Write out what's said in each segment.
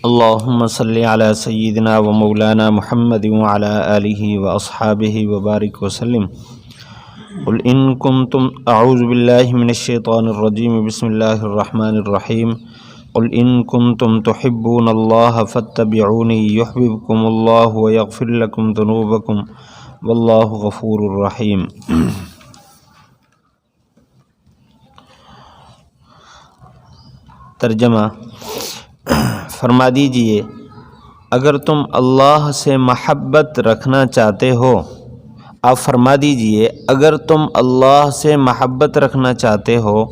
اللهم صل على سيدنا ومولانا محمد وعلى آله وأصحابه وبارك وسلم. قل إن كنتم أعوذ بالله من الشيطان الرجيم بسم الله الرحمن الرحيم. قل إن كنتم تحبون الله فاتبعوني يحببكم الله ويغفر لكم ذنوبكم والله غفور رحيم. ترجمہ: فرما دیجئے اگر تم اللہ سے محبت رکھنا چاہتے ہو، آپ فرما دیجئے اگر تم اللہ سے محبت رکھنا چاہتے ہو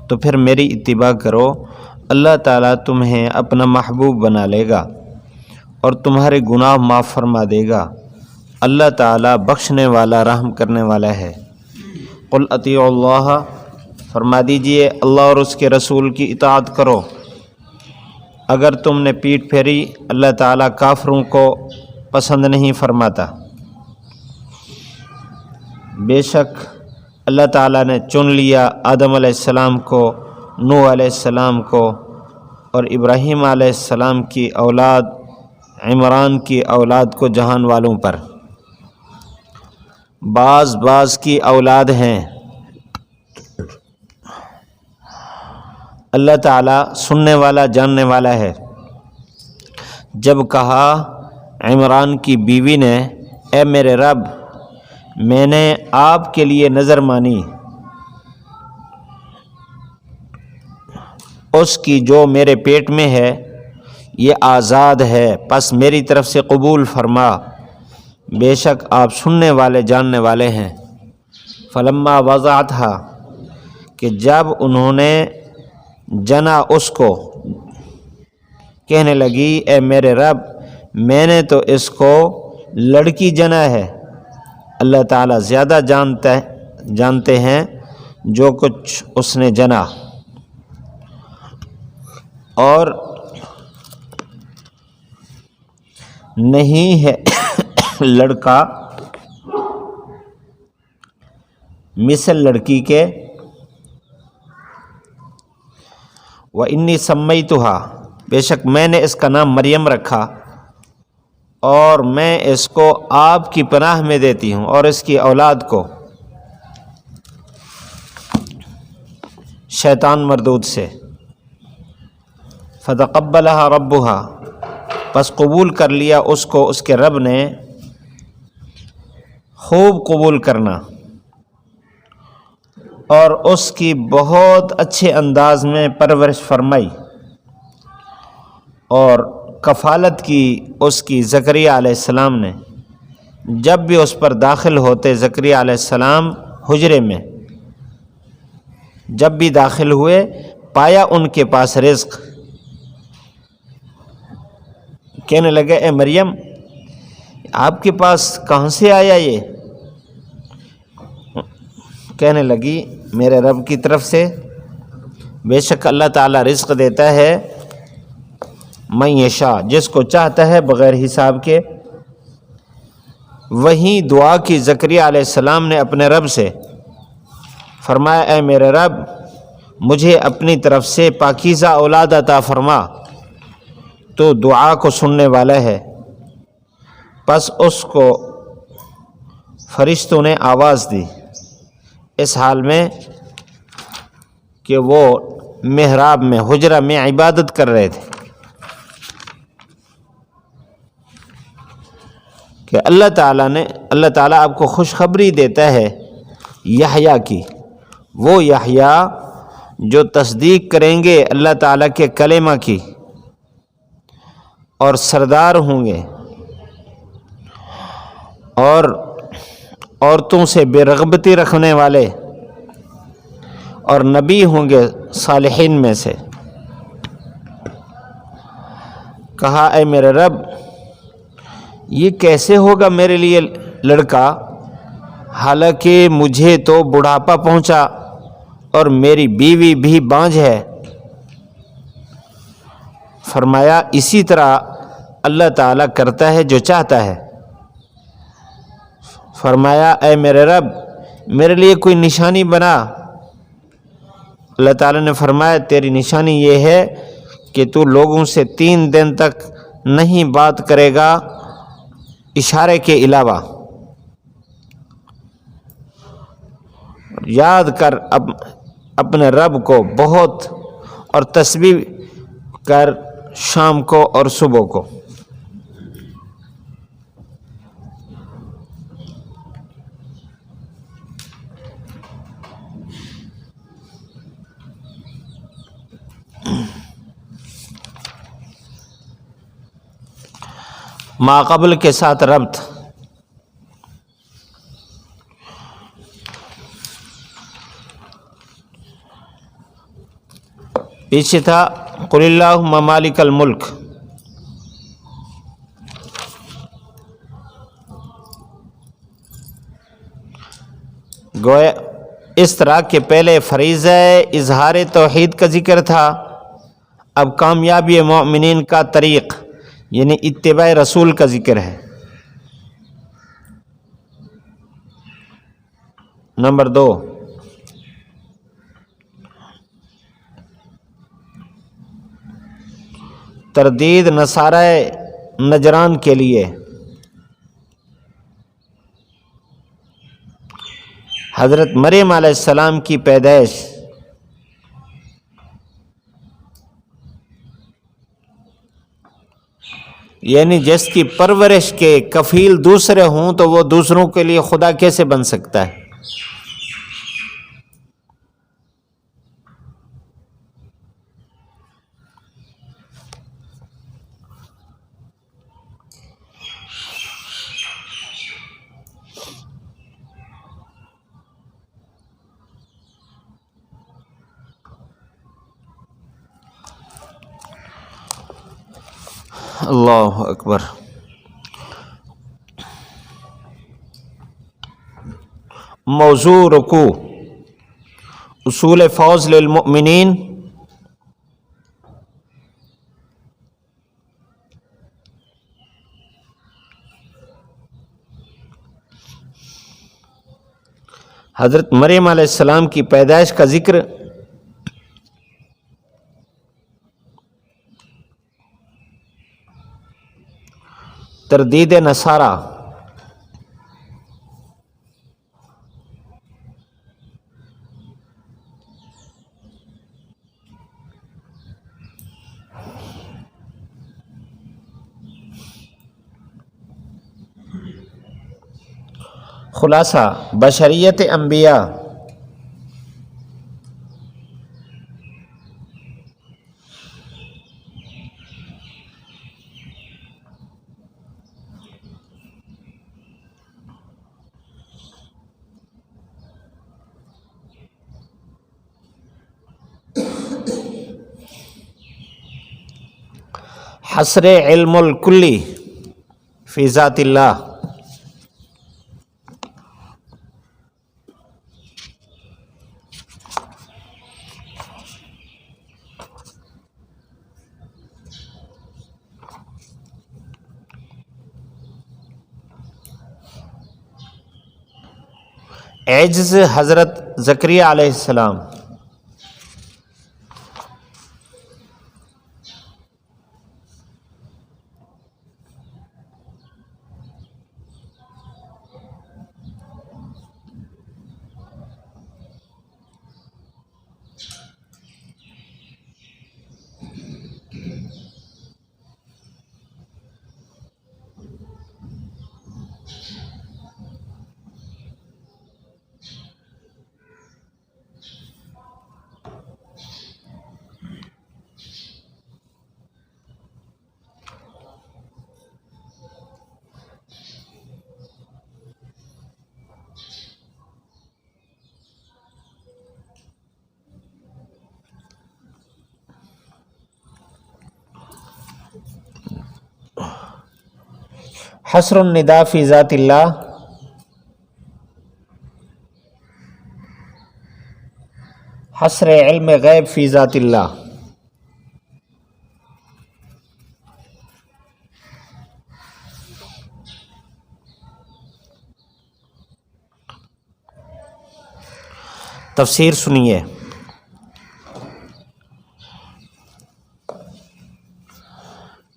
تو پھر میری اتباع کرو، اللہ تعالیٰ تمہیں اپنا محبوب بنا لے گا اور تمہارے گناہ معاف فرما دے گا۔ اللہ تعالیٰ بخشنے والا رحم کرنے والا ہے۔ قل اطیعوا اللہ، فرما دیجئے اللہ اور اس کے رسول کی اطاعت کرو۔ اگر تم نے پیٹھ پھیری، اللہ تعالیٰ کافروں کو پسند نہیں فرماتا۔ بے شک اللہ تعالیٰ نے چن لیا آدم علیہ السلام کو، نوح علیہ السلام کو اور ابراہیم علیہ السلام کی اولاد عمران کی اولاد کو جہان والوں پر۔ بعض کی اولاد ہیں۔ اللہ تعالیٰ سننے والا جاننے والا ہے۔ جب کہا عمران کی بیوی نے، اے میرے رب، میں نے آپ کے لیے نظر مانی، اس کی جو میرے پیٹ میں ہے یہ آزاد ہے، پس میری طرف سے قبول فرما، بے شک آپ سننے والے جاننے والے ہیں۔ فلما وضعتھا، کہ جب انہوں نے جنا اس کو، کہنے لگی اے میرے رب، میں نے تو اس کو لڑکی جنا ہے۔ اللہ تعالیٰ زیادہ جانتے ہیں جو کچھ اس نے جنا، اور نہیں ہے لڑکا مثل لڑکی کے۔ وَإِنِّي سَمَّيْتُهَا، بے شک میں نے اس کا نام مریم رکھا، اور میں اس کو آپ کی پناہ میں دیتی ہوں اور اس کی اولاد کو شیطان مردود سے۔ فَتَقَبَّلَهَا رَبُّهَا، پس قبول کر لیا اس کو اس کے رب نے، خوب قبول کرنا، اور اس کی بہت اچھے انداز میں پرورش فرمائی، اور کفالت کی اس کی زکریا علیہ السلام نے۔ جب بھی اس پر داخل ہوتے زکریا علیہ السلام حجرے میں، جب بھی داخل ہوئے پایا ان کے پاس رزق، کہنے لگے اے مریم، آپ کے پاس کہاں سے آیا یہ؟ کہنے لگی میرے رب کی طرف سے۔ بے شک اللہ تعالیٰ رزق دیتا ہے من یشاء، جس کو چاہتا ہے بغیر حساب کے۔ وہیں دعا کی زکریا علیہ السلام نے اپنے رب سے، فرمایا اے میرے رب، مجھے اپنی طرف سے پاکیزہ اولاد عطا فرما، تو دعا کو سننے والا ہے۔ پس اس کو فرشتوں نے آواز دی، اس حال میں کہ وہ محراب میں حجرہ میں عبادت کر رہے تھے، کہ اللہ تعالیٰ آپ کو خوشخبری دیتا ہے یحییٰ کی، وہ یحییٰ جو تصدیق کریں گے اللہ تعالیٰ کے کلمہ کی اور سردار ہوں گے، اور عورتوں سے بے رغبتی رکھنے والے، اور نبی ہوں گے صالحین میں سے۔ کہا اے میرے رب، یہ کیسے ہوگا میرے لیے لڑکا، حالانکہ مجھے تو بڑھاپا پہنچا اور میری بیوی بھی بانجھ ہے۔ فرمایا اسی طرح اللہ تعالیٰ کرتا ہے جو چاہتا ہے۔ فرمایا اے میرے رب، میرے لیے کوئی نشانی بنا۔ اللہ تعالیٰ نے فرمایا تیری نشانی یہ ہے کہ تو لوگوں سے 3 دن تک نہیں بات کرے گا اشارے کے علاوہ. یاد کر اپنے رب کو بہت اور تسبیح کر شام کو اور صبح کو. ما قبل کے ساتھ ربط. پیچھے تھا قل اللہم مالک الملک. گویا اس طرح کہ پہلے فریضہ اظہار توحید کا ذکر تھا، اب کامیابی مومنین کا طریق یعنی اتباع رسول کا ذکر ہے. نمبر 2، تردید نصارہ نجران کے لیے. حضرت مریم علیہ السلام کی پیدائش یعنی جس کی پرورش کے کفیل دوسرے ہوں تو وہ دوسروں کے لیے خدا کیسے بن سکتا ہے؟ اللہ اکبر. موضوع رکوع اصول فوز للمؤمنین. حضرت مریم علیہ السلام کی پیدائش کا ذکر تردید نصارہ. خلاصہ بشریت انبیاء حصر علم الکلی فی ذات اللہ. عجز حضرت زکریا علیہ السلام. حصر النداء فی ذات اللہ. حصر علم غیب فی ذات اللہ. تفسیر سنیے.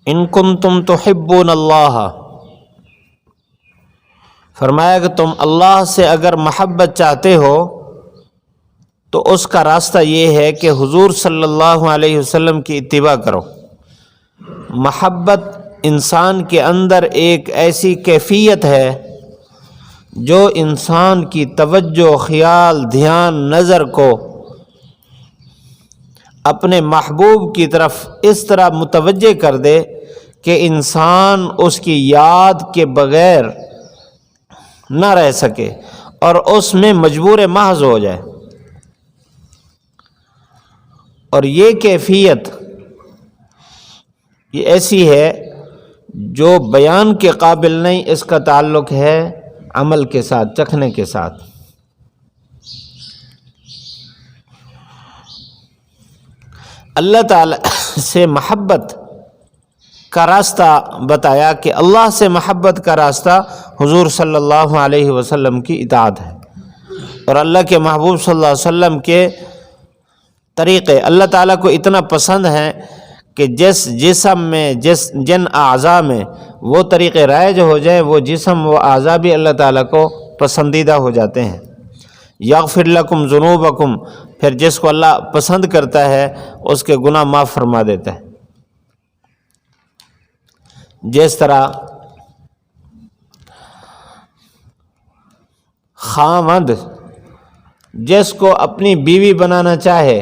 ان کنتم تحبون اللہ، فرمایا کہ تم اللہ سے اگر محبت چاہتے ہو تو اس کا راستہ یہ ہے کہ حضور صلی اللہ علیہ وسلم کی اتباع کرو۔ محبت انسان کے اندر ایک ایسی کیفیت ہے جو انسان کی توجہ، خیال، دھیان، نظر کو اپنے محبوب کی طرف اس طرح متوجہ کر دے کہ انسان اس کی یاد کے بغیر نہ رہ سکے اور اس میں مجبور محض ہو جائے۔ اور یہ کیفیت یہ ایسی ہے جو بیان کے قابل نہیں، اس کا تعلق ہے عمل کے ساتھ، چکھنے کے ساتھ۔ اللہ تعالی سے محبت کا راستہ بتایا کہ اللہ سے محبت کا راستہ حضور صلی اللہ علیہ وسلم کی اطاعت ہے، اور اللہ کے محبوب صلی اللہ علیہ وسلم کے طریقے اللہ تعالیٰ کو اتنا پسند ہیں کہ جس جسم میں جن اعضاء میں وہ طریقے رائج ہو جائے، وہ جسم وہ اعضاء بھی اللہ تعالیٰ کو پسندیدہ ہو جاتے ہیں۔ یغفر لکم ذنوبکم، پھر جس کو اللہ پسند کرتا ہے اس کے گناہ معاف فرما دیتا ہے۔ جس طرح خاوند جس کو اپنی بیوی بنانا چاہے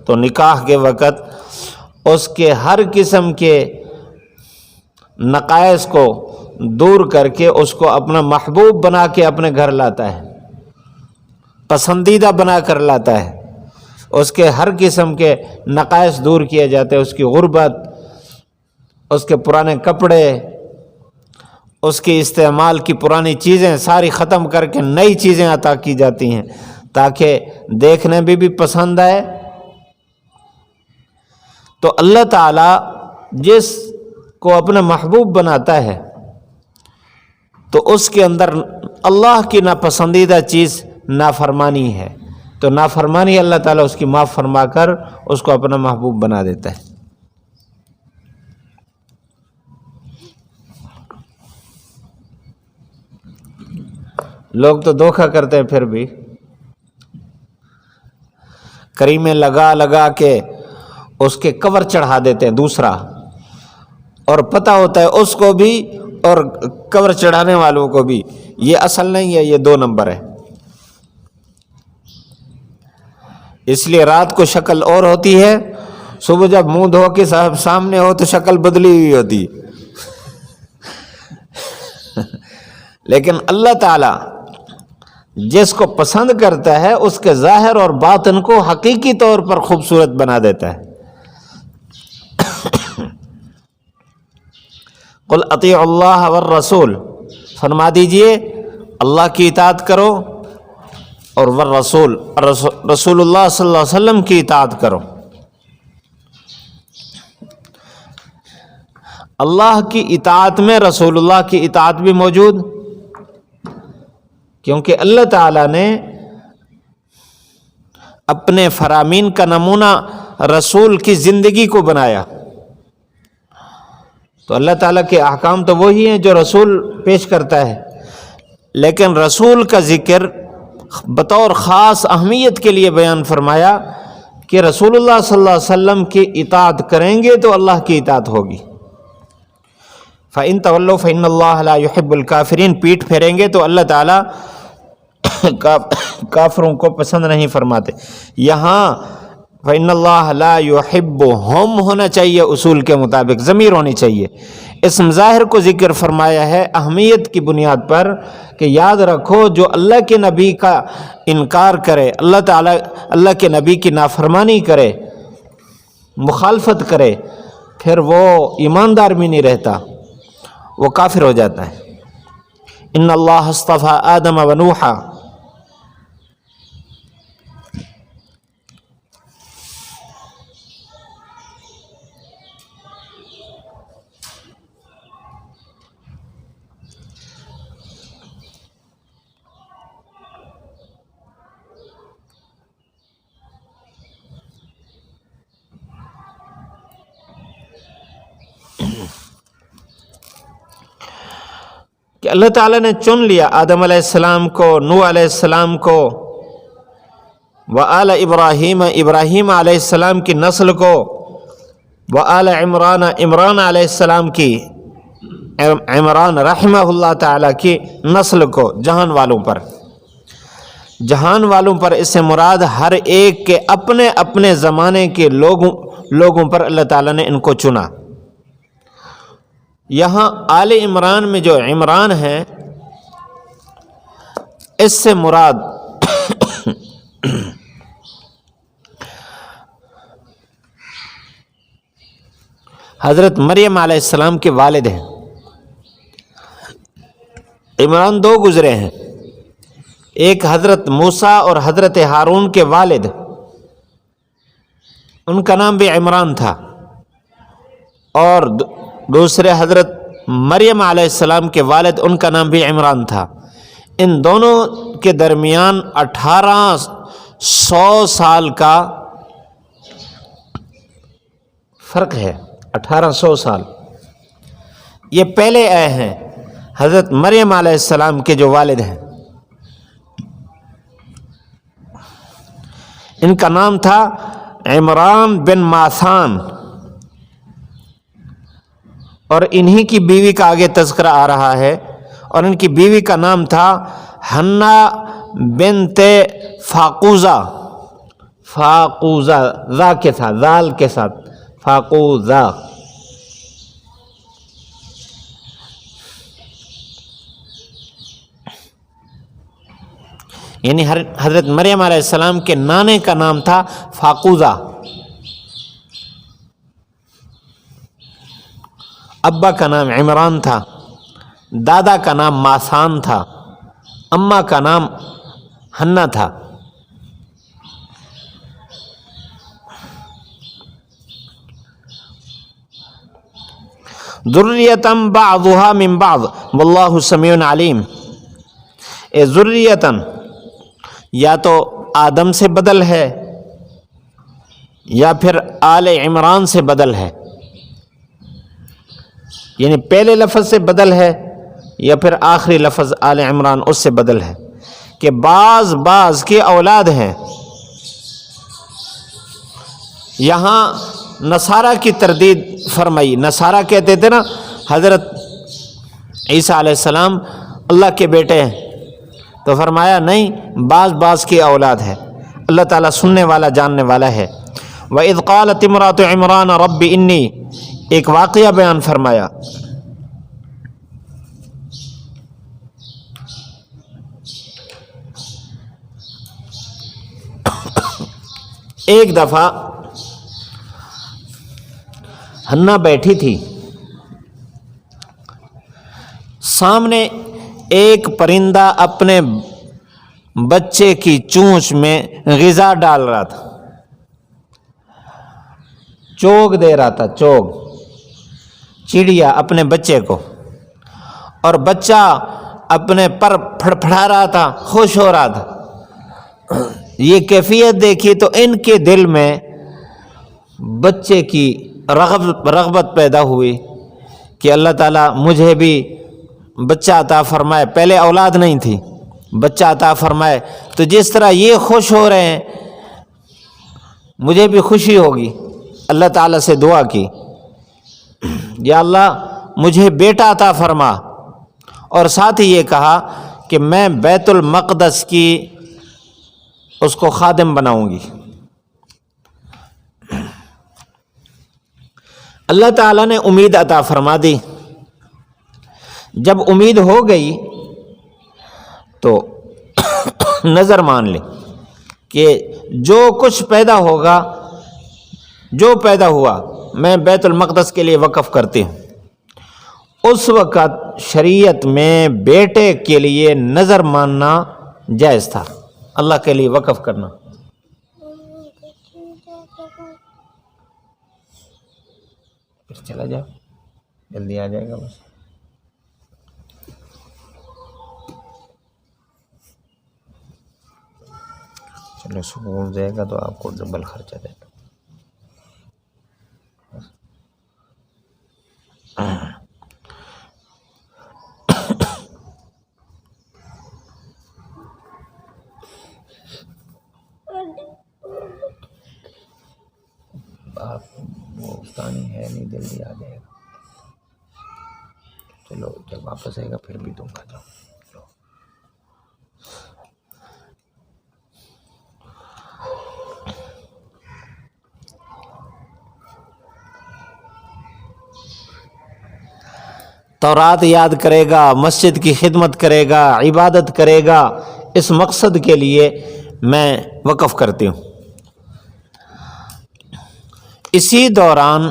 تو نکاح کے وقت اس کے ہر قسم کے نقائص کو دور کر کے اس کو اپنا محبوب بنا کے اپنے گھر لاتا ہے، پسندیدہ بنا کر لاتا ہے۔ اس کے ہر قسم کے نقائص دور کیے جاتے ہیں، اس کی غربت، اس کے پرانے کپڑے، اس کی استعمال کی پرانی چیزیں ساری ختم کر کے نئی چیزیں عطا کی جاتی ہیں تاکہ دیکھنے میں بھی پسند آئے۔ تو اللہ تعالیٰ جس کو اپنا محبوب بناتا ہے تو اس کے اندر اللہ کی ناپسندیدہ چیز نافرمانی ہے، تو نافرمانی اللہ تعالیٰ اس کی معاف فرما کر اس کو اپنا محبوب بنا دیتا ہے۔ لوگ تو دھوکہ کرتے ہیں، پھر بھی کریمیں لگا لگا کے اس کے کور چڑھا دیتے ہیں دوسرا، اور پتہ ہوتا ہے اس کو بھی اور کور چڑھانے والوں کو بھی یہ اصل نہیں ہے، یہ 2 نمبر ہے۔ اس لیے رات کو شکل اور ہوتی ہے، صبح جب منہ دھو کے سامنے ہو تو شکل بدلی ہوئی ہوتی۔ لیکن اللہ تعالی جس کو پسند کرتا ہے اس کے ظاہر اور باطن کو حقیقی طور پر خوبصورت بنا دیتا ہے۔ قل اطیعوا اللہ والرسول، فرما دیجئے اللہ کی اطاعت کرو اور والرسول، رسول اللہ صلی اللہ علیہ وسلم کی اطاعت کرو۔ اللہ کی اطاعت میں رسول اللہ کی اطاعت بھی موجود، کیونکہ اللہ تعالیٰ نے اپنے فرامین کا نمونہ رسول کی زندگی کو بنایا، تو اللہ تعالیٰ کے احکام تو وہی ہیں جو رسول پیش کرتا ہے، لیکن رسول کا ذکر بطور خاص اہمیت کے لیے بیان فرمایا کہ رسول اللہ صلی اللہ علیہ وسلم کی اطاعت کریں گے تو اللہ کی اطاعت ہوگی۔ فَإِن تَوَلَّوْا فَإِنَّ اللَّهَ لَا يُحِبُّ الْكَافِرِينَ، پیٹھ پھیریں گے تو اللہ تعالیٰ کافروں کو پسند نہیں فرماتے۔ یہاں فَإِنَّ اللَّهَ لَا يُحِبُّهُمْ ہونا چاہیے، اصول کے مطابق ضمیر ہونی چاہیے۔ اسم ظاہر کو ذکر فرمایا ہے اہمیت کی بنیاد پر کہ یاد رکھو جو اللہ کے نبی کا انکار کرے، اللہ تعالیٰ اللہ کے نبی کی نافرمانی کرے، مخالفت کرے، پھر وہ ایماندار بھی نہیں رہتا، وہ کافر ہو جاتا ہے۔ ان اللہ اصطفى آدم و نوحا، کہ اللہ تعالیٰ نے چن لیا آدم علیہ السلام کو، نوح علیہ السلام کو، وآل ابراہیم، ابراہیم علیہ السلام کی نسل کو، وآل عمران، عمران علیہ السلام کی، عمران رحمہ اللہ تعالیٰ کی نسل کو، جہان والوں پر۔ جہان والوں پر اس سے مراد ہر ایک کے اپنے اپنے زمانے کے لوگوں پر اللہ تعالیٰ نے ان کو چنا۔ یہاں آل عمران میں جو عمران ہے، اس سے مراد حضرت مریم علیہ السلام کے والد ہیں۔ عمران دو گزرے ہیں، ایک حضرت موسیٰ اور حضرت ہارون کے والد، ان کا نام بھی عمران تھا، اور دوسرے حضرت مریم علیہ السلام کے والد، ان کا نام بھی عمران تھا۔ ان دونوں کے درمیان 1800 سال کا فرق ہے، 1800 سال۔ یہ پہلے آئے ہیں حضرت مریم علیہ السلام کے جو والد ہیں، ان کا نام تھا عمران بن ماسان، اور انہی کی بیوی کا آگے تذکرہ آ رہا ہے، اور ان کی بیوی کا نام تھا حنا بنت فاقوزہ، فاقوزہ ذا کے ساتھ، ذال کے ساتھ، فاقوزہ۔ یعنی حضرت مریم علیہ السلام کے نانے کا نام تھا فاقوزہ، ابا کا نام عمران تھا، دادا کا نام ماسان تھا، اماں کا نام حنا تھا۔ ذریۃ بعضها من بعض واللہ سمیع علیم۔ ذریۃ یا تو آدم سے بدل ہے یا پھر آل عمران سے بدل ہے، یعنی پہلے لفظ سے بدل ہے یا پھر آخری لفظ آل عمران اس سے بدل ہے، کہ بعض کی اولاد ہیں۔ یہاں نصارہ کی تردید فرمائی۔ نصارہ کہتے تھے نا حضرت عیسیٰ علیہ السلام اللہ کے بیٹے ہیں، تو فرمایا نہیں، بعض کی اولاد ہے۔ اللہ تعالیٰ سننے والا جاننے والا ہے۔ وَإِذْ قَالَتِ امْرَأَتُ عِمْرَانَ رَبِّ إِنِّي، ایک واقعہ بیان فرمایا۔ ایک دفعہ حنا بیٹھی تھی، سامنے ایک پرندہ اپنے بچے کی چونچ میں غذا ڈال رہا تھا، چوگ دے رہا تھا، چوگ، چڑیا اپنے بچے کو، اور بچہ اپنے پر پھڑپھڑا رہا تھا، خوش ہو رہا تھا۔ یہ کیفیت دیکھی تو ان کے دل میں بچے کی رغبت پیدا ہوئی کہ اللہ تعالیٰ مجھے بھی بچہ عطا فرمائے۔ پہلے اولاد نہیں تھی، بچہ عطا فرمائے تو جس طرح یہ خوش ہو رہے ہیں مجھے بھی خوشی ہوگی۔ اللہ تعالیٰ سے دعا کی، یا اللہ مجھے بیٹا عطا فرما، اور ساتھ ہی یہ کہا کہ میں بیت المقدس کی اس کو خادم بناؤں گی۔ اللہ تعالیٰ نے امید عطا فرما دی۔ جب امید ہو گئی تو نظر مان لی کہ جو کچھ پیدا ہوگا، جو پیدا ہوا میں بیت المقدس کے لیے وقف کرتی ہوں۔ اس وقت شریعت میں بیٹے کے لیے نظر ماننا جائز تھا، اللہ کے لیے وقف کرنا۔ پھر چلا جاؤ، جلدی آ جائے گا بس۔ چلو سکول جائے گا تو آپ کو ڈبل خرچہ دے گا۔ آپ وہ استانی ہے نہیں، جلدی آ جائے گا. چلو جب واپس آئے گا پھر بھی دوں گا. جاؤ. تورات یاد کرے گا، مسجد کی خدمت کرے گا، عبادت کرے گا، اس مقصد کے لیے میں وقف کرتی ہوں. اسی دوران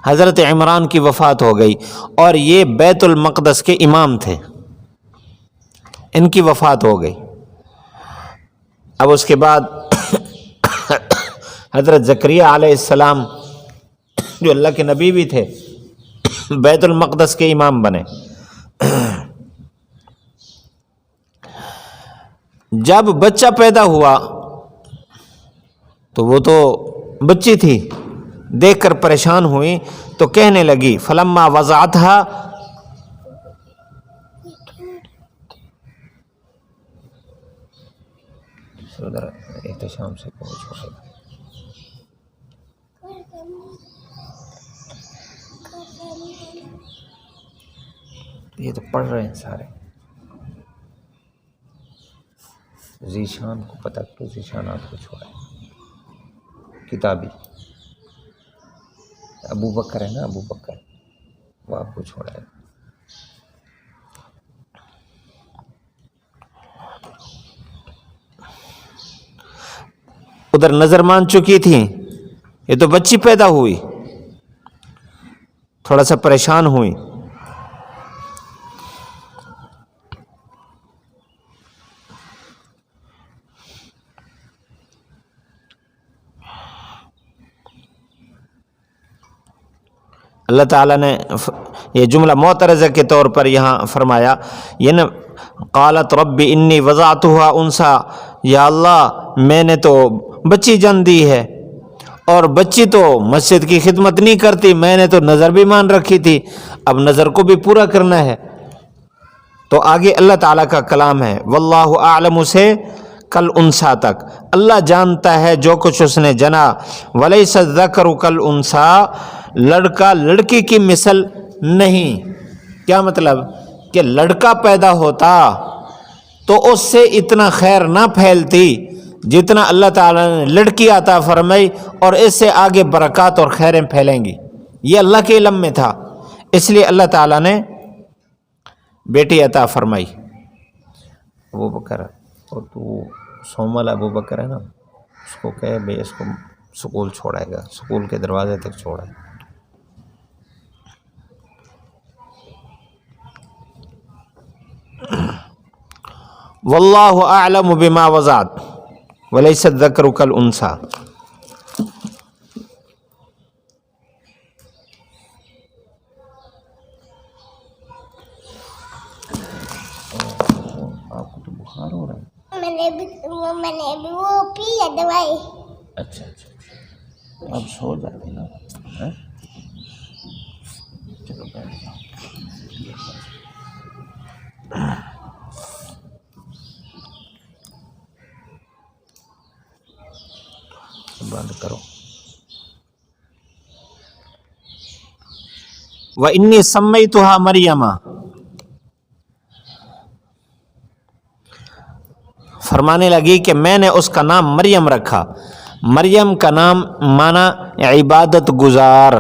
حضرت عمران کی وفات ہو گئی اور یہ بیت المقدس کے امام تھے، ان کی وفات ہو گئی. اب اس کے بعد حضرت زکریا علیہ السلام جو اللہ کے نبی بھی تھے بیت المقدس کے امام بنے. جب بچہ پیدا ہوا تو وہ تو بچی تھی، دیکھ کر پریشان ہوئی تو کہنے لگی فلما وضعتها، ادھر احتشام سے پہنچ گا. یہ تو پڑھ رہے ہیں سارے. ذیشان کو پتہ تو ذیشان آپ کو چھوڑا ہے کتابی. ابو بکر ہے نا، ابو بکر، وہ آپ کو چھوڑا ہے. ادھر نظر مان چکی تھی، یہ تو بچی پیدا ہوئی، تھوڑا سا پریشان ہوئی. اللہ تعالیٰ نے یہ جملہ معترضہ کے طور پر یہاں فرمایا، یہ نا قالت رب انی وضعتها انثی، یا اللہ میں نے تو بچی جن دی ہے، اور بچی تو مسجد کی خدمت نہیں کرتی، میں نے تو نظر بھی مان رکھی تھی، اب نظر کو بھی پورا کرنا ہے. تو آگے اللہ تعالیٰ کا کلام ہے واللہ اعلم سے کل انثی تک، اللہ جانتا ہے جو کچھ اس نے جنا. ولیس الذکر کالانثی، لڑکا لڑکی کی مثل نہیں. کیا مطلب؟ کہ لڑکا پیدا ہوتا تو اس سے اتنا خیر نہ پھیلتی جتنا اللہ تعالیٰ نے لڑکی عطا فرمائی، اور اس سے آگے برکات اور خیریں پھیلیں گی. یہ اللہ کے علم میں تھا، اس لیے اللہ تعالیٰ نے بیٹی عطا فرمائی. ابو بکر اور تو سومل ابو بکر ہے نا، اس کو کہے بھئی اس کو سکول چھوڑائے گا، سکول کے دروازے تک چھوڑائے. واللہ اعلم بما وضعت ولیس الذکر کالانثی. آپ کو تو بخار ہو رہا ہے؟ میں نے بھی وہ پی ہے دوائی. اچھا اچھا، اب سو جاتے نا. چلو بیٹھ جاؤ. بند کرو. وَإِنِّي سَمَّيْتُهَا مَرْيَمَ، فرمانے لگی کہ میں نے اس کا نام مریم رکھا. مریم کا نام مانا عبادت گزار.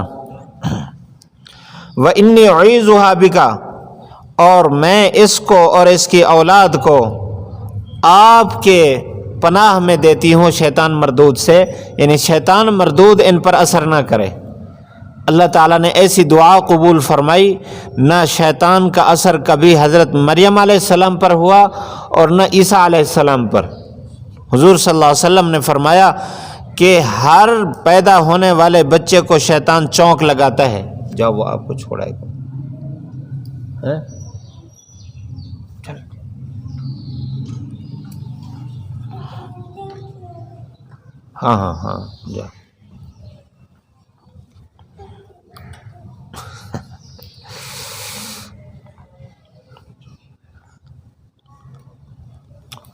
وَإِنِّي أُعِيذُهَا بِكَ، اور میں اس کو اور اس کی اولاد کو آپ کے پناہ میں دیتی ہوں شیطان مردود سے، یعنی شیطان مردود ان پر اثر نہ کرے. اللہ تعالیٰ نے ایسی دعا قبول فرمائی، نہ شیطان کا اثر کبھی حضرت مریم علیہ السلام پر ہوا اور نہ عیسیٰ علیہ السلام پر. حضور صلی اللہ علیہ وسلم نے فرمایا کہ ہر پیدا ہونے والے بچے کو شیطان چونک لگاتا ہے. جاؤ وہ آپ کو چھوڑائے گا. ہاں ہاں ہاں جا.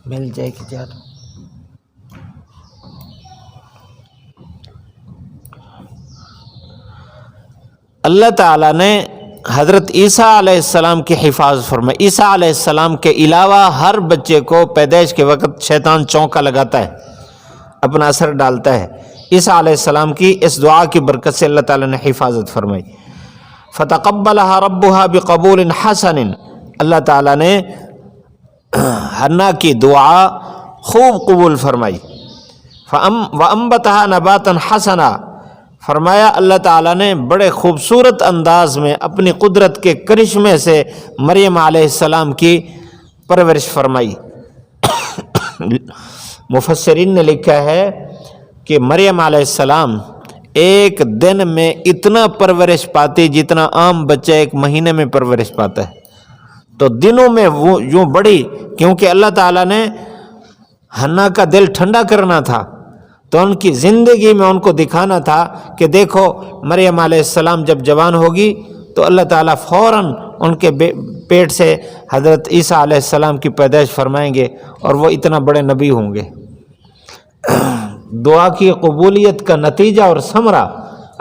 مل جائے گی جا. اللہ تعالیٰ نے حضرت عیسیٰ علیہ السلام کی حفاظت فرمائی. عیسیٰ علیہ السلام کے علاوہ ہر بچے کو پیدائش کے وقت شیطان چونکا لگاتا ہے، اپنا اثر ڈالتا ہے. عیسیٰ علیہ السلام کی اس دعا کی برکت سے اللہ تعالیٰ نے حفاظت فرمائی. فتقبلها ربها بقبول حسن، اللہ تعالیٰ نے حنا کی دعا خوب قبول فرمائی. وانبتها نباتا حسنا، فرمایا اللہ تعالیٰ نے بڑے خوبصورت انداز میں اپنی قدرت کے کرشمے سے مریم علیہ السلام کی پرورش فرمائی. مفسرین نے لکھا ہے کہ مریم علیہ السلام ایک دن میں اتنا پرورش پاتی جتنا عام بچہ ایک مہینے میں پرورش پاتا ہے. تو دنوں میں وہ یوں بڑی، کیونکہ اللہ تعالیٰ نے حنا کا دل ٹھنڈا کرنا تھا، تو ان کی زندگی میں ان کو دکھانا تھا کہ دیکھو مریم علیہ السلام جب جوان ہوگی تو اللہ تعالیٰ فوراً ان کے پیٹ سے حضرت عیسیٰ علیہ السلام کی پیدائش فرمائیں گے اور وہ اتنا بڑے نبی ہوں گے. دعا کی قبولیت کا نتیجہ اور ثمرہ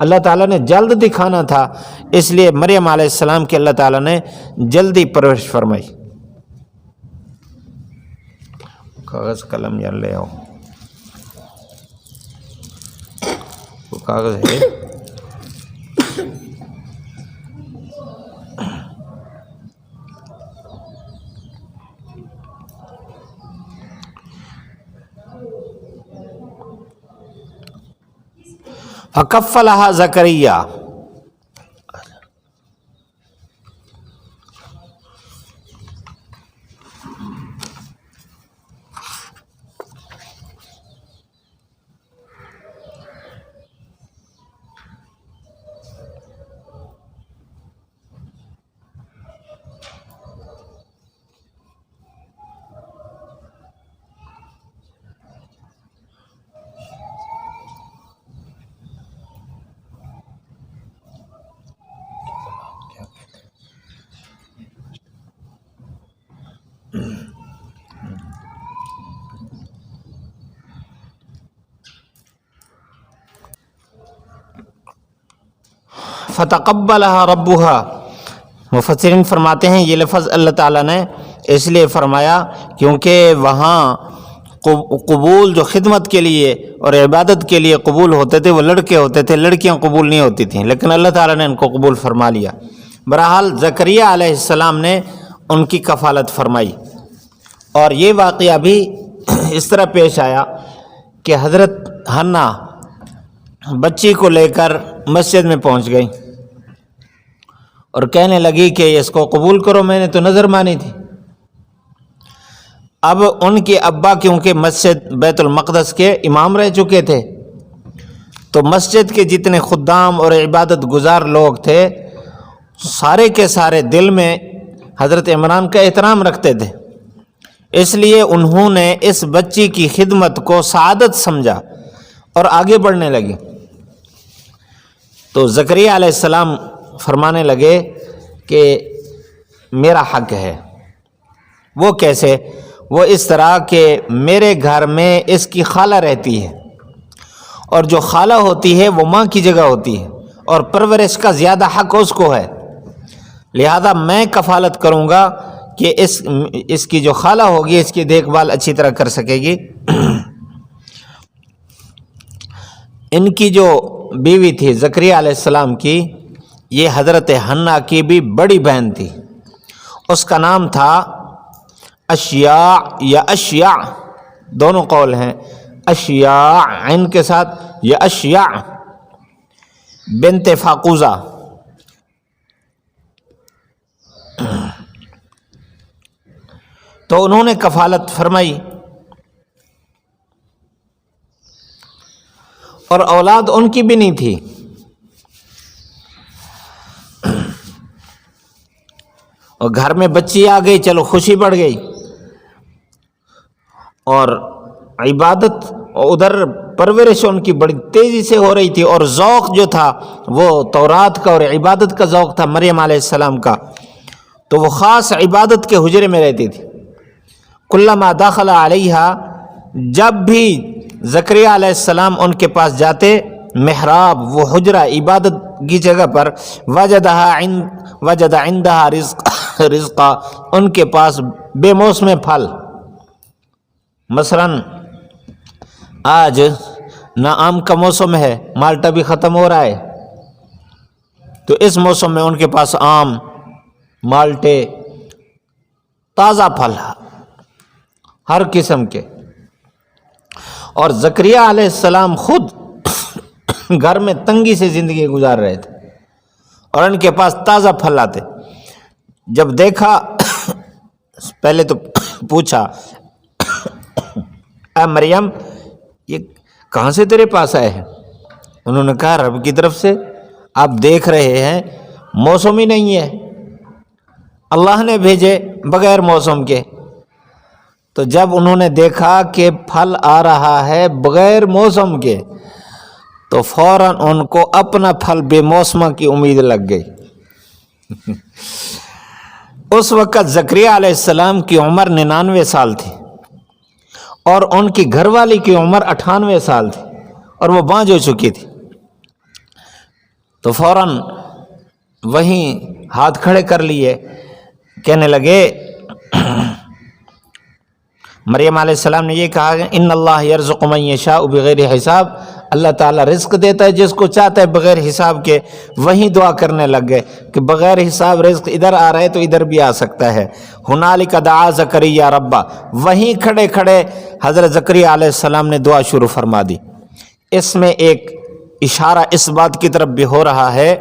اللہ تعالیٰ نے جلد دکھانا تھا، اس لیے مریم علیہ السلام کی اللہ تعالیٰ نے جلدی پرورش فرمائی. کاغذ قلم یا لے آؤ، وہ کاغذ ہے. فکفلها زکریا، فتقبلها ربها، مفسرین فرماتے ہیں یہ لفظ اللہ تعالیٰ نے اس لیے فرمایا کیونکہ وہاں قبول جو خدمت کے لیے اور عبادت کے لیے قبول ہوتے تھے وہ لڑکے ہوتے تھے، لڑکیاں قبول نہیں ہوتی تھیں، لیکن اللہ تعالیٰ نے ان کو قبول فرما لیا. بہرحال زکریہ علیہ السلام نے ان کی کفالت فرمائی. اور یہ واقعہ بھی اس طرح پیش آیا کہ حضرت حنا بچی کو لے کر مسجد میں پہنچ گئی اور کہنے لگی کہ اس کو قبول کرو، میں نے تو نظر مانی تھی. اب ان کے ابا کیونکہ مسجد بیت المقدس کے امام رہ چکے تھے، تو مسجد کے جتنے خدام اور عبادت گزار لوگ تھے سارے کے سارے دل میں حضرت عمران کا احترام رکھتے تھے، اس لیے انہوں نے اس بچی کی خدمت کو سعادت سمجھا اور آگے بڑھنے لگے. تو زکریا علیہ السلام فرمانے لگے کہ میرا حق ہے. وہ کیسے؟ وہ اس طرح کہ میرے گھر میں اس کی خالہ رہتی ہے، اور جو خالہ ہوتی ہے وہ ماں کی جگہ ہوتی ہے، اور پرورش کا زیادہ حق اس کو ہے، لہذا میں کفالت کروں گا کہ اس کی جو خالہ ہوگی اس کی دیکھ بھال اچھی طرح کر سکے گی. ان کی جو بیوی تھی زکریا علیہ السلام کی، یہ حضرت حنا کی بھی بڑی بہن تھی. اس کا نام تھا اشیاء یا اشیاء، دونوں قول ہیں، اشیاء عین کے ساتھ یا اشیاء بنت فاقوزہ. تو انہوں نے کفالت فرمائی اور اولاد ان کی بھی نہیں تھی. اور گھر میں بچی آ گئی، چلو خوشی بڑھ گئی، اور عبادت ادھر پرورش ان کی بڑی تیزی سے ہو رہی تھی، اور ذوق جو تھا وہ تورات کا اور عبادت کا ذوق تھا مریم علیہ السلام کا. تو وہ خاص عبادت کے حجرے میں رہتی تھی. کلما داخل علیہا، جب بھی زکریا علیہ السلام ان کے پاس جاتے محراب وہ حجرہ عبادت کی جگہ پر وجد عندها رزقا ان کے پاس بے موسم پھل، مثلا آج نہ آم کا موسم ہے، مالٹا بھی ختم ہو رہا ہے، تو اس موسم میں ان کے پاس آم، مالٹے، تازہ پھل ہر قسم کے. اور زکریا علیہ السلام خود گھر میں تنگی سے زندگی گزار رہے تھے اور ان کے پاس تازہ پھل آتے. جب دیکھا پہلے تو پوچھا اے مریم یہ کہاں سے تیرے پاس آئے ہیں؟ انہوں نے کہا رب کی طرف سے، آپ دیکھ رہے ہیں موسم ہی نہیں ہے، اللہ نے بھیجے بغیر موسم کے. تو جب انہوں نے دیکھا کہ پھل آ رہا ہے بغیر موسم کے تو فوراً ان کو اپنا پھل بے موسمہ کی امید لگ گئی. اس وقت زکریا علیہ السلام کی عمر 99 سال تھی اور ان کی گھر والی کی عمر 98 سال تھی اور وہ بانجھ ہو چکی تھی. تو فوراً وہیں ہاتھ کھڑے کر لیے، کہنے لگے، مریم علیہ السلام نے یہ کہا کہ ان اللہ یرزق من یشاء بغیر حساب، اللہ تعالیٰ رزق دیتا ہے جس کو چاہتا ہے بغیر حساب کے. وہیں دعا کرنے لگ گئے کہ بغیر حساب رزق ادھر آ رہا ہے تو ادھر بھی آ سکتا ہے. ہنالک دعا زکریا ربا، وہیں کھڑے کھڑے حضرت زکریا علیہ السلام نے دعا شروع فرما دی. اس میں ایک اشارہ اس بات کی طرف بھی ہو رہا ہے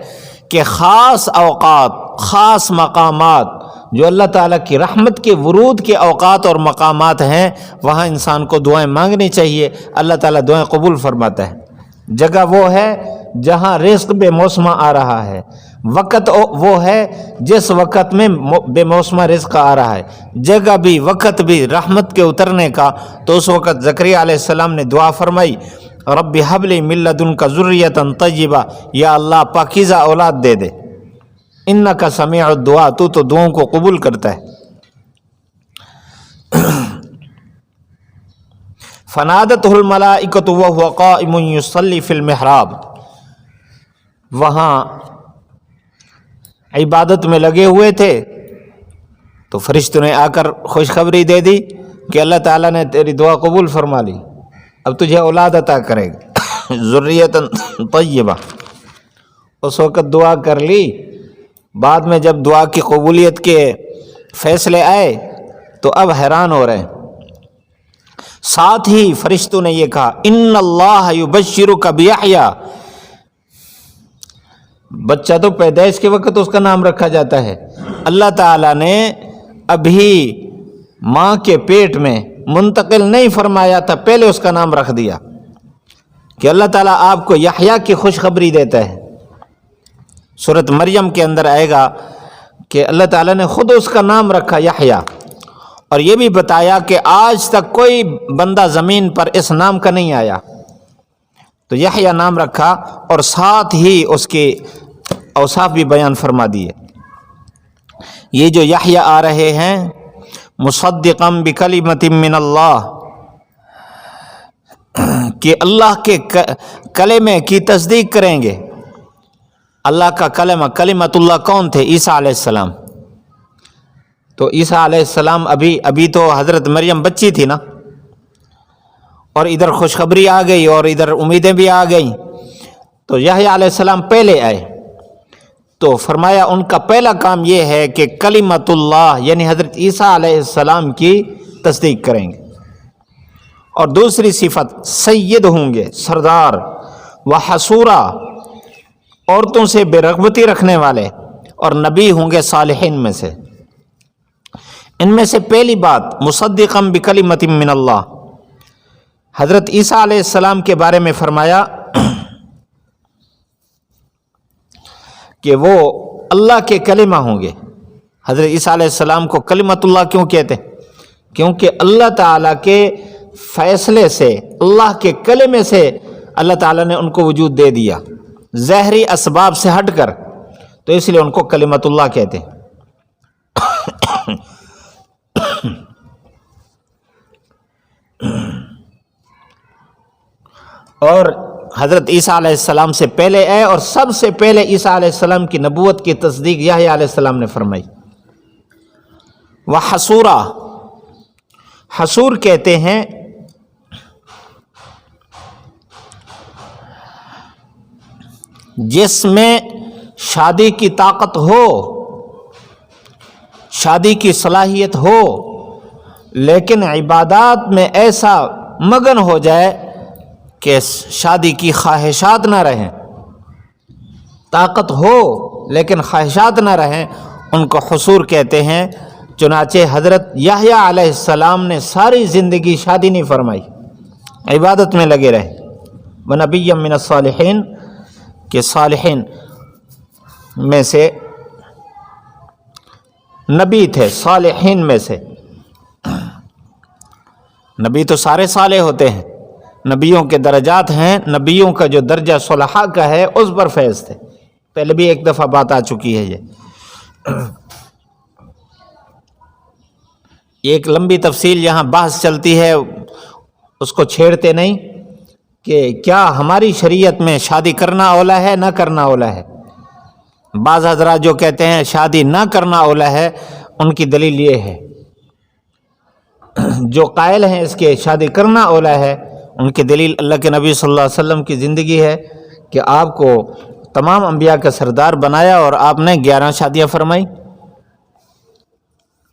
کہ خاص اوقات، خاص مقامات جو اللہ تعالیٰ کی رحمت کے ورود کے اوقات اور مقامات ہیں، وہاں انسان کو دعائیں مانگنی چاہیے، اللہ تعالیٰ دعائیں قبول فرماتا ہے. جگہ وہ ہے جہاں رزق بے موسمہ آ رہا ہے، وقت وہ ہے جس وقت میں بے موسمہ رزق آ رہا ہے، جگہ بھی وقت بھی رحمت کے اترنے کا. تو اس وقت زکریا علیہ السلام نے دعا فرمائی، رب ہب لی من لدنک ذریۃ طیبہ، یا اللہ پاکیزہ اولاد دے دے، انک سمیع الدعاء، تو دعاؤں کو قبول کرتا ہے. فنادتہ الملائکۃ وہو قائم یصلی فی المحراب، وہاں عبادت میں لگے ہوئے تھے تو فرشتوں نے آ کر خوشخبری دے دی کہ اللہ تعالیٰ نے تیری دعا قبول فرما لی، اب تجھے اولاد عطا کرے گا، ذریۃ طیبہ. اس وقت دعا کر لی، بعد میں جب دعا کی قبولیت کے فیصلے آئے تو اب حیران ہو رہے ہیں. ساتھ ہی فرشتوں نے یہ کہا ان اللہ یبشرک بیحییٰ، بچہ تو پیدائش کے وقت اس کا نام رکھا جاتا ہے، اللہ تعالیٰ نے ابھی ماں کے پیٹ میں منتقل نہیں فرمایا تھا، پہلے اس کا نام رکھ دیا کہ اللہ تعالیٰ آپ کو یحییٰ کی خوشخبری دیتا ہے. سورۃ مریم کے اندر آئے گا کہ اللہ تعالیٰ نے خود اس کا نام رکھا یحییٰ، اور یہ بھی بتایا کہ آج تک کوئی بندہ زمین پر اس نام کا نہیں آیا، تو یحییٰ نام رکھا اور ساتھ ہی اس کے اوصاف بھی بیان فرما دیے. یہ جو یحییٰ آ رہے ہیں مصدقا بکلمۃ من اللہ، کہ اللہ کے کلمے کی تصدیق کریں گے. اللہ کا کلمہ، کلمۃ اللہ کون تھے؟ عیسیٰ علیہ السلام. تو عیسیٰ علیہ السلام ابھی تو حضرت مریم بچی تھی نا، اور ادھر خوشخبری آ گئی اور ادھر امیدیں بھی آ گئیں. تو یحییٰ علیہ السلام پہلے آئے، تو فرمایا ان کا پہلا کام یہ ہے کہ کلمۃ اللہ یعنی حضرت عیسیٰ علیہ السلام کی تصدیق کریں گے. اور دوسری صفت سید ہوں گے، سردار، وحصورا، عورتوں سے بے رغبتی رکھنے والے، اور نبی ہوں گے صالحین میں سے. ان میں سے پہلی بات مصدقا بکلمۃ من اللہ، حضرت عیسیٰ علیہ السلام کے بارے میں فرمایا کہ وہ اللہ کے کلمہ ہوں گے. حضرت عیسیٰ علیہ السلام کو کلمۃ اللہ کیوں کہتے ہیں؟ کیونکہ اللہ تعالیٰ کے فیصلے سے، اللہ کے کلمے سے اللہ تعالیٰ نے ان کو وجود دے دیا، ظاہری اسباب سے ہٹ کر، تو اس لیے ان کو کلمۃ اللہ کہتے ہیں. اور حضرت عیسیٰ علیہ السلام سے پہلے ہے، اور سب سے پہلے عیسیٰ علیہ السلام کی نبوت کی تصدیق یحییٰ علیہ السلام نے فرمائی۔ وحصورا، حصور کہتے ہیں جس میں شادی کی طاقت ہو، شادی کی صلاحیت ہو، لیکن عبادات میں ایسا مگن ہو جائے کہ شادی کی خواہشات نہ رہیں، طاقت ہو لیکن خواہشات نہ رہیں، ان کو حصور کہتے ہیں۔ چنانچہ حضرت یحییٰ علیہ السلام نے ساری زندگی شادی نہیں فرمائی، عبادت میں لگے رہے۔ وَنَبِيًّا مِّنَ الصَّالِحِينَ، کہ صالحین میں سے نبی تھے، صالحین میں سے۔ نبی تو سارے صالح ہوتے ہیں، نبیوں کے درجات ہیں، نبیوں کا جو درجہ صلحاء کا ہے اس پر فیض تھے، پہلے بھی ایک دفعہ بات آ چکی ہے۔ یہ ایک لمبی تفصیل یہاں بحث چلتی ہے، اس کو چھیڑتے نہیں کہ کیا ہماری شریعت میں شادی کرنا اولا ہے نہ کرنا اولا ہے۔ بعض حضرات جو کہتے ہیں شادی نہ کرنا اولا ہے، ان کی دلیل یہ ہے، جو قائل ہیں اس کے شادی کرنا اولا ہے، ان کی دلیل اللہ کے نبی صلی اللہ علیہ وسلم کی زندگی ہے کہ آپ کو تمام انبیاء کا سردار بنایا اور آپ نے 11 شادیاں فرمائی،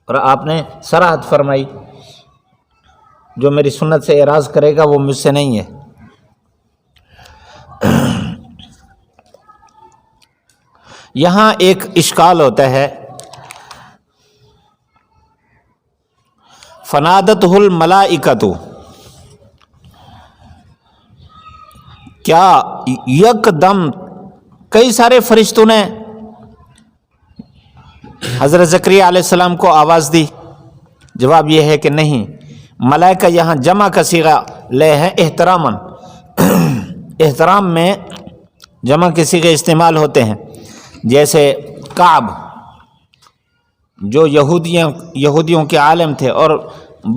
اور آپ نے صراحت فرمائی جو میری سنت سے اعراض کرے گا وہ مجھ سے نہیں ہے۔ یہاں ایک اشکال ہوتا ہے، فنادتہ الملائکۃ، کیا یک دم کئی سارے فرشتوں نے حضرت زکریا علیہ السلام کو آواز دی؟ جواب یہ ہے کہ نہیں، ملائکہ یہاں جمع کا صیغہ لے ہیں احتراماً، احترام میں جمع کے صیغے استعمال ہوتے ہیں، جیسے کعب جو یہودیوں کے عالم تھے اور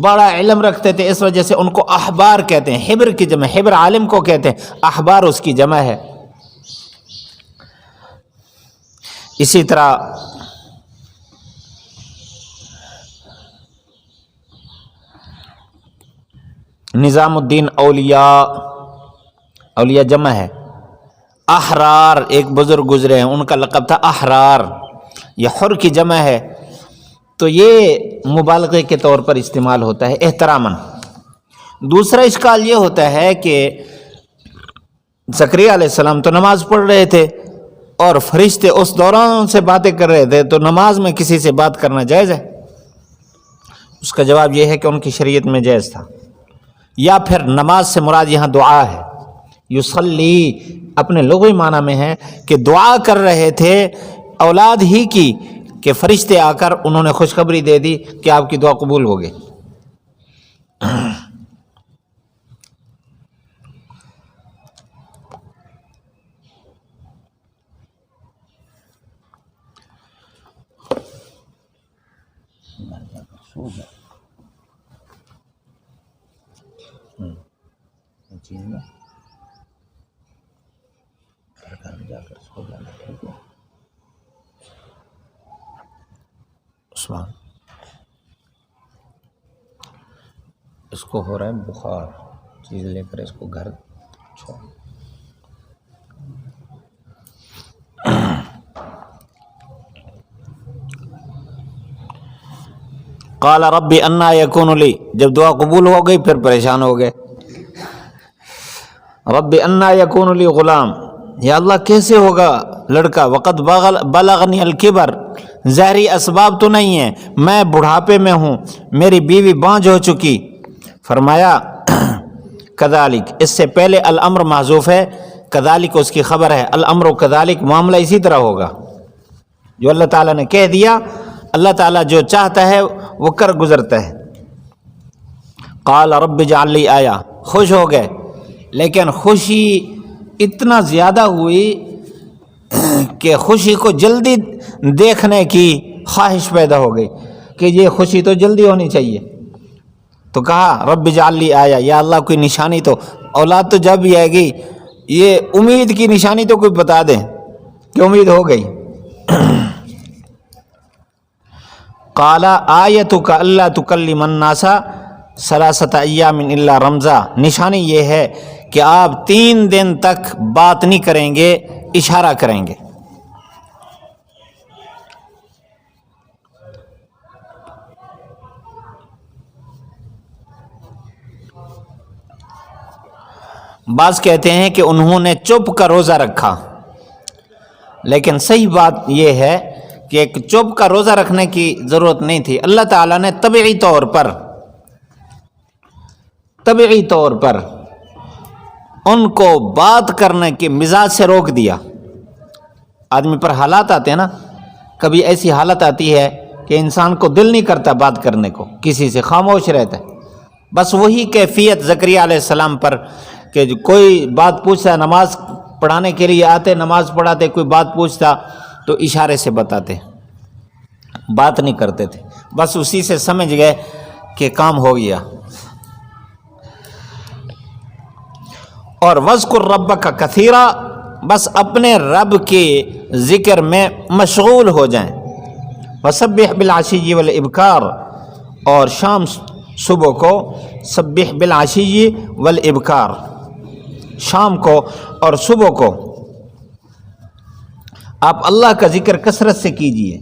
بڑا علم رکھتے تھے، اس وجہ سے ان کو احبار کہتے ہیں، حبر کی جمع، حبر عالم کو کہتے ہیں، احبار اس کی جمع ہے۔ اسی طرح نظام الدین اولیاء، اولیاء جمع ہے۔ احرار، ایک بزرگ گزرے ہیں ان کا لقب تھا احرار، یہ حر کی جمع ہے، تو یہ مبالغے کے طور پر استعمال ہوتا ہے احتراماً۔ دوسرا اشکال یہ ہوتا ہے کہ زکریا علیہ السلام تو نماز پڑھ رہے تھے اور فرشتے اس دوران سے باتیں کر رہے تھے، تو نماز میں کسی سے بات کرنا جائز ہے؟ اس کا جواب یہ ہے کہ ان کی شریعت میں جائز تھا، یا پھر نماز سے مراد یہاں دعا ہے، یصلی اپنے لغوی معنی میں ہے کہ دعا کر رہے تھے اولاد ہی کی، کہ فرشتے آ کر انہوں نے خوشخبری دے دی کہ آپ کی دعا قبول ہو گئی۔ اس کو ہو رہا ہے بخار، چیز لے کر اس کو گھر چھوڑ۔ قال رب انا یکون لی، جب دعا قبول ہو گئی پھر پریشان ہو گئے، رب انا یکون لی غلام، یا اللہ کیسے ہوگا لڑکا، وقد بلغنی الکبر، ظاہری اسباب تو نہیں ہیں، میں بڑھاپے میں ہوں، میری بیوی بانجھ ہو چکی۔ فرمایا کذالک، اس سے پہلے الامر محذوف ہے، کذالک اس کی خبر ہے، الامر کذالک، معاملہ اسی طرح ہوگا، جو اللہ تعالیٰ نے کہہ دیا، اللہ تعالیٰ جو چاہتا ہے وہ کر گزرتا ہے۔ قال رب اجعل لی آیہ، خوش ہو گئے، لیکن خوشی اتنا زیادہ ہوئی کہ خوشی کو جلدی دیکھنے کی خواہش پیدا ہو گئی کہ یہ خوشی تو جلدی ہونی چاہیے، تو کہا رب اجعل لی آیہ، یا اللہ کوئی نشانی تو، اولاد تو جب بھی آئے گی یہ امید کی نشانی تو کوئی بتا دیں کہ امید ہو گئی. قال آیتک اللہ تکلم الناس ثلاثۃ ایام الا رمزا، نشانی یہ ہے کہ آپ 3 دن تک بات نہیں کریں گے، اشارہ کریں گے. بعض کہتے ہیں کہ انہوں نے چپ کا روزہ رکھا، لیکن صحیح بات یہ ہے کہ ایک چپ کا روزہ رکھنے کی ضرورت نہیں تھی. اللہ تعالیٰ نے طبعی طور پر ان کو بات کرنے کے مزاج سے روک دیا. آدمی پر حالات آتے ہیں نا، کبھی ایسی حالت آتی ہے کہ انسان کو دل نہیں کرتا بات کرنے کو، کسی سے خاموش رہتا ہے. بس وہی کیفیت زکریا علیہ السلام پر کہ کوئی بات پوچھتا، نماز پڑھانے کے لیے آتے، نماز پڑھاتے، کوئی بات پوچھتا تو اشارے سے بتاتے، بات نہیں کرتے تھے. بس اسی سے سمجھ گئے کہ کام ہو گیا. اور وذکر ربک کثیرا، بس اپنے رب کے ذکر میں مشغول ہو جائیں. وسبح بالعشی والابکار، اور شام صبح کو سبح بالعشی والابکار، شام کو اور صبح کو آپ اللہ کا ذکر کثرت سے کیجئے.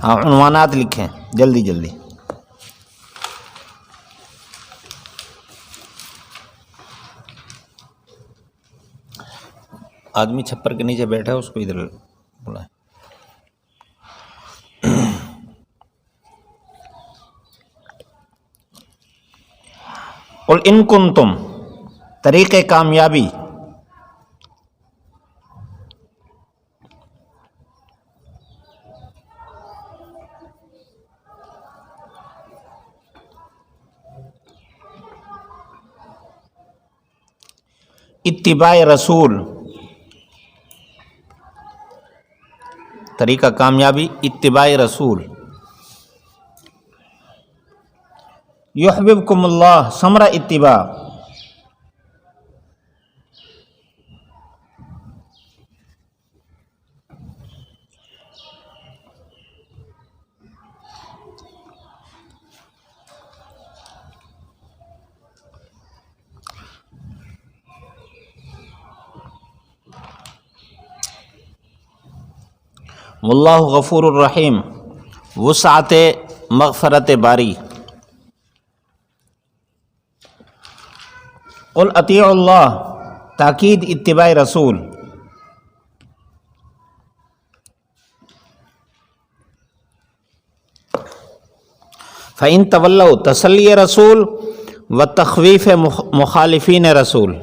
ہاں عنوانات لکھیں جلدی جلدی. آدمی چھپر کے نیچے بیٹھا ہے، اس کو ادھر بلائیں. قل ان کنتم، طریق کامیابی. اتباع رسول، طریقہ کامیابی اتباع رسول. یحببکم اللہ، ثمرہ اتباع. واللہ غفور الرحیم، وسعت مغفرت باری. قل اطیعوا اللہ، تاکید اتباع رسول. فإن تولوا، تسلی رسول و تخویف مخالفین رسول.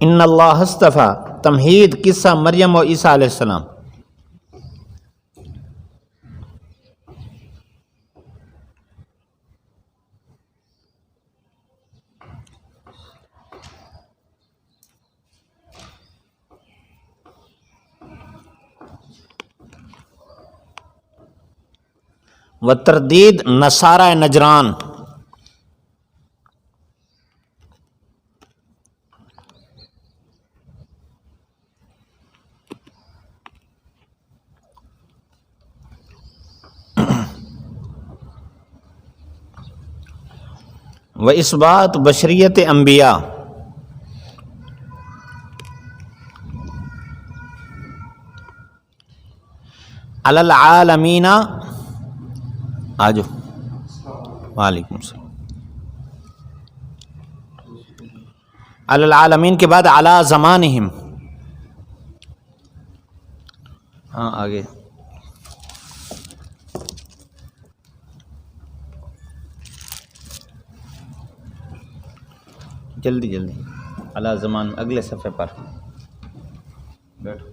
ان اللہ اصطفیٰ، تمہید قصہ مریم و عیسیٰ علیہ السلام. و تردید نصارہ نجران. و اثبات بشریت انبیاء. علی العالمین، آجو. وعلیکم السلام. علی العالمین کے بعد علی زمانہم. ہاں آگے. جلدی جلدی. علی زمان اگلے صفحے پر بیٹھو.